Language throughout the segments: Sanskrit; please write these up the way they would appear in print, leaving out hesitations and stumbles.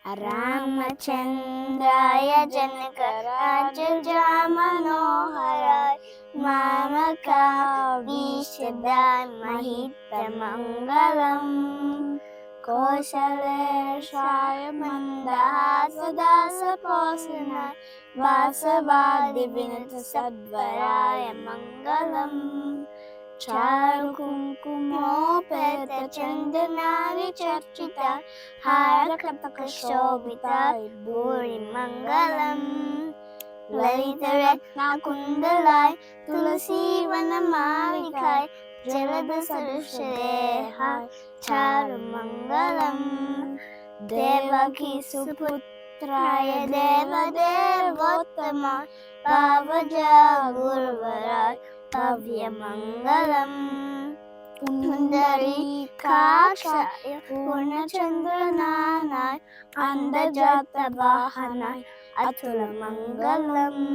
रामचन्द्राय जनकराजजामनोहराय मामकाभीष्टदाय महितमङ्गलम् कौसलेशाय मन्दहासदासपोषणाय वासवादिविनतसद्वराय मङ्गलम् चारुकुङ्कुमोपेतचन्दनाविचर्चिता हारकतकशोभिताय भूरिमङ्गलम् ललितरत्नकुन्दलाय तुलसीवनमालिकाय जलदसदृशदेहाय चारुमङ्गलम् देवकीसुपुत्राय देवदेवोत्तमाय पावजागुर्वराय भव्यमङ्गलम् पुण्डरीकाक्षाय पूर्णचन्द्रनानाय अन्धजातवाहनाय अतुलमङ्गलम्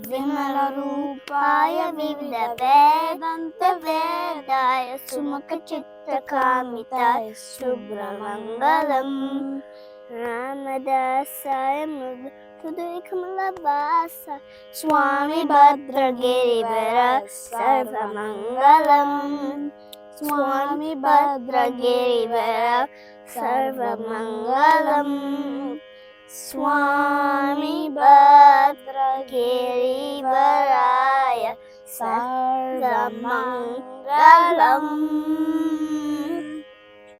विमलरूपाय विविधवेदान्तवेदाय सुमुखचित्तकामिताय शुभ्रमङ्गलम् रामदासाय मृदुकमलवासाय स्वामी भद्रगिरिवर सर्वमङ्गलम् स्वामी भद्रगिरिवर सर्वमङ्गलम् स्वामी भद्रगिरिवराय सर्वमङ्गलम्।